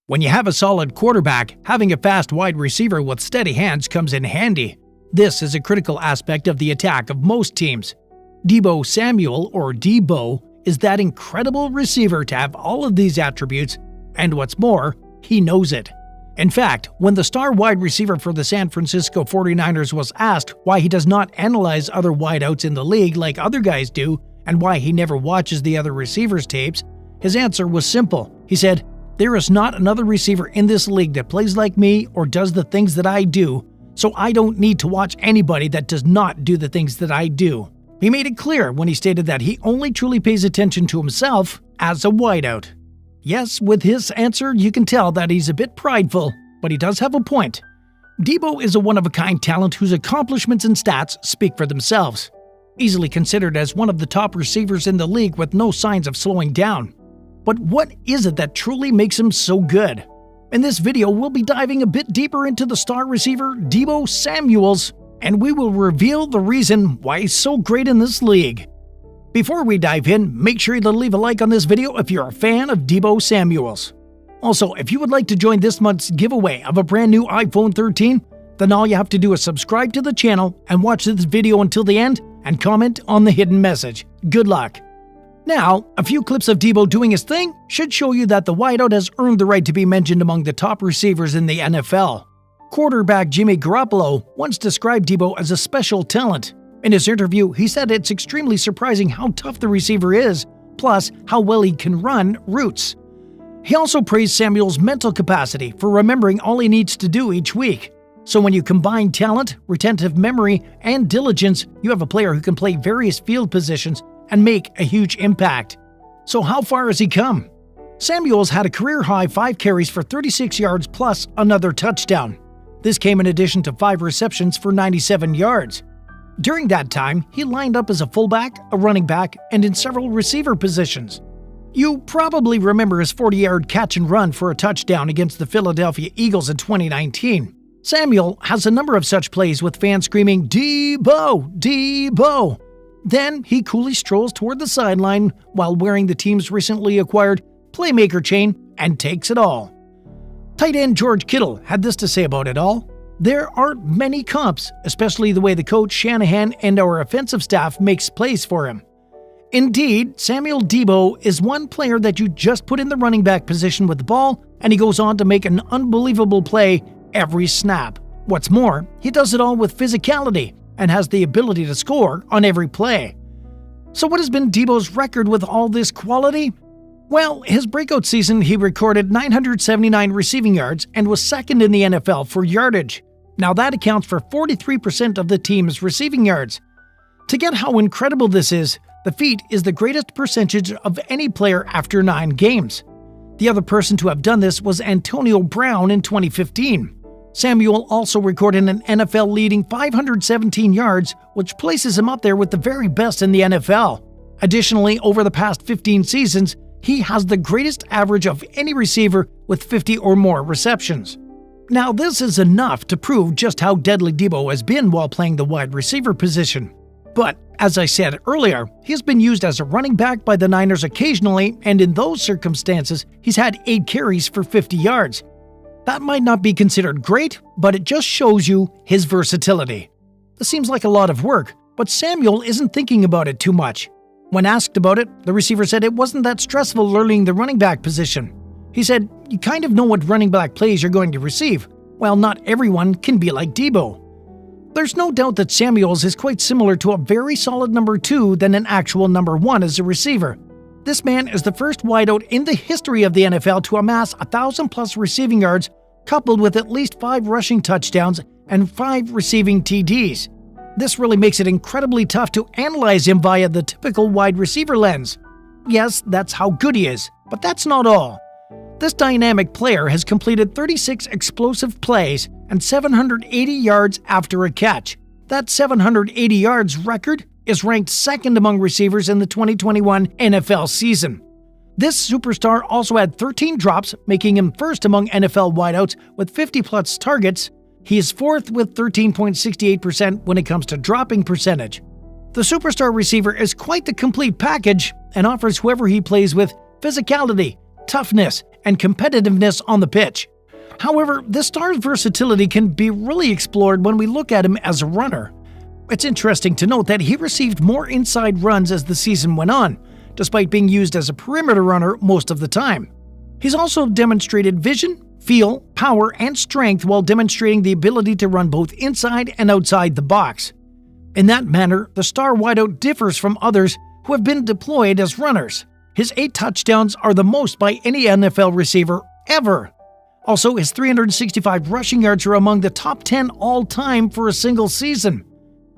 When you have a solid quarterback, having a fast wide receiver with steady hands comes in handy. This is a critical aspect of the attack of most teams. Deebo Samuel, or Deebo, is that incredible receiver to have all of these attributes, and what's more, he knows it. In fact, when the star wide receiver for the San Francisco 49ers was asked why he does not analyze other wideouts in the league like other guys do, and why he never watches the other receivers' tapes, his answer was simple. He said, "There is not another receiver in this league that plays like me or does the things that I do, so I don't need to watch anybody that does not do the things that I do." He made it clear when he stated that he only truly pays attention to himself as a wideout. Yes, with his answer, you can tell that he's a bit prideful, but he does have a point. Deebo is a one-of-a-kind talent whose accomplishments and stats speak for themselves. Easily considered as one of the top receivers in the league with no signs of slowing down. But what is it that truly makes him so good? In this video, we'll be diving a bit deeper into the star receiver, Deebo Samuels, and we will reveal the reason why he's so great in this league. Before we dive in, make sure to leave a like on this video if you're a fan of Deebo Samuels. Also, if you would like to join this month's giveaway of a brand new iPhone 13, then all you have to do is subscribe to the channel and watch this video until the end and comment on the hidden message. Good luck! Now, a few clips of Deebo doing his thing should show you that the wideout has earned the right to be mentioned among the top receivers in the NFL. Quarterback Jimmy Garoppolo once described Deebo as a special talent. In his interview, he said it's extremely surprising how tough the receiver is, plus how well he can run routes. He also praised Samuel's mental capacity for remembering all he needs to do each week. So when you combine talent, retentive memory, and diligence, you have a player who can play various field positions and make a huge impact. So how far has he come? Samuels had a career-high 5 carries for 36 yards plus another touchdown. This came in addition to 5 receptions for 97 yards. During that time, he lined up as a fullback, a running back, and in several receiver positions. You probably remember his 40-yard catch and run for a touchdown against the Philadelphia Eagles in 2019. Samuel has a number of such plays with fans screaming, "Deebo! Deebo!" Then he coolly strolls toward the sideline while wearing the team's recently acquired Playmaker chain and takes it all. Tight end George Kittle had this to say about it all. "There aren't many comps, especially the way the coach Shanahan and our offensive staff makes plays for him." Indeed, Samuel Deebo is one player that you just put in the running back position with the ball, and he goes on to make an unbelievable play every snap. What's more, he does it all with physicality and has the ability to score on every play. So what has been Deebo's record with all this quality? Well, his breakout season he recorded 979 receiving yards and was second in the NFL for yardage. Now that accounts for 43% of the team's receiving yards. To get how incredible this is, the feat is the greatest percentage of any player after 9 games. The other person to have done this was Antonio Brown in 2015. Samuel also recorded an NFL-leading 517 yards, which places him up there with the very best in the NFL. Additionally, over the past 15 seasons, he has the greatest average of any receiver with 50 or more receptions. Now, this is enough to prove just how deadly Deebo has been while playing the wide receiver position. But, as I said earlier, he has been used as a running back by the Niners occasionally, and in those circumstances, he's had 8 carries for 50 yards. That might not be considered great, but it just shows you his versatility. This seems like a lot of work, but Samuel isn't thinking about it too much. When asked about it, the receiver said it wasn't that stressful learning the running back position. He said, "You kind of know what running back plays you're going to receive. Well, not everyone can be like Deebo." There's no doubt that Samuels is quite similar to a very solid number 2 than an actual number 1 as a receiver. This man is the first wideout in the history of the NFL to amass 1,000+ receiving yards, coupled with at least 5 rushing touchdowns and 5 receiving TDs. This really makes it incredibly tough to analyze him via the typical wide receiver lens. Yes, that's how good he is, but that's not all. This dynamic player has completed 36 explosive plays and 780 yards after a catch. That 780 yards record is ranked second among receivers in the 2021 NFL season. This superstar also had 13 drops, making him first among NFL wideouts with 50+ targets. He is fourth with 13.68% when it comes to dropping percentage. The superstar receiver is quite the complete package and offers whoever he plays with physicality, toughness, and competitiveness on the pitch. However, this star's versatility can be really explored when we look at him as a runner. It's interesting to note that he received more inside runs as the season went on, despite being used as a perimeter runner most of the time. He's also demonstrated vision, feel, power, and strength while demonstrating the ability to run both inside and outside the box. In that manner, the star wideout differs from others who have been deployed as runners. His 8 touchdowns are the most by any NFL receiver ever. Also, his 365 rushing yards are among the top 10 all-time for a single season.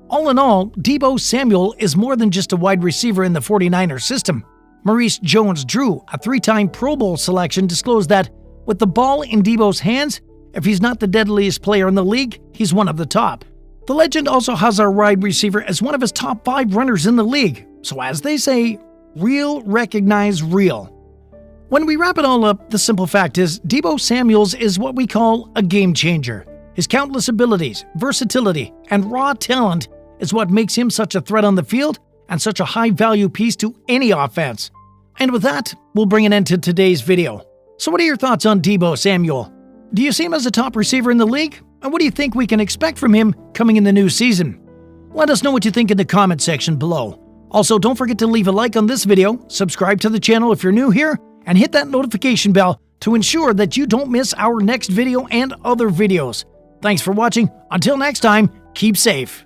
All in all, Deebo Samuel is more than just a wide receiver in the 49ers system. Maurice Jones-Drew, a 3-time Pro Bowl selection, disclosed that, with the ball in Deebo's hands, if he's not the deadliest player in the league, he's one of the top. The legend also has our wide receiver as one of his top 5 runners in the league. So as they say, real recognize real. When we wrap it all up, the simple fact is, Deebo Samuels is what we call a game changer. His countless abilities, versatility, and raw talent is what makes him such a threat on the field and such a high-value piece to any offense. And with that, we'll bring an end to today's video. So what are your thoughts on Deebo Samuel? Do you see him as a top receiver in the league? And what do you think we can expect from him coming in the new season? Let us know what you think in the comment section below. Also, don't forget to leave a like on this video, subscribe to the channel if you're new here, and hit that notification bell to ensure that you don't miss our next video and other videos. Thanks for watching. Until next time, keep safe.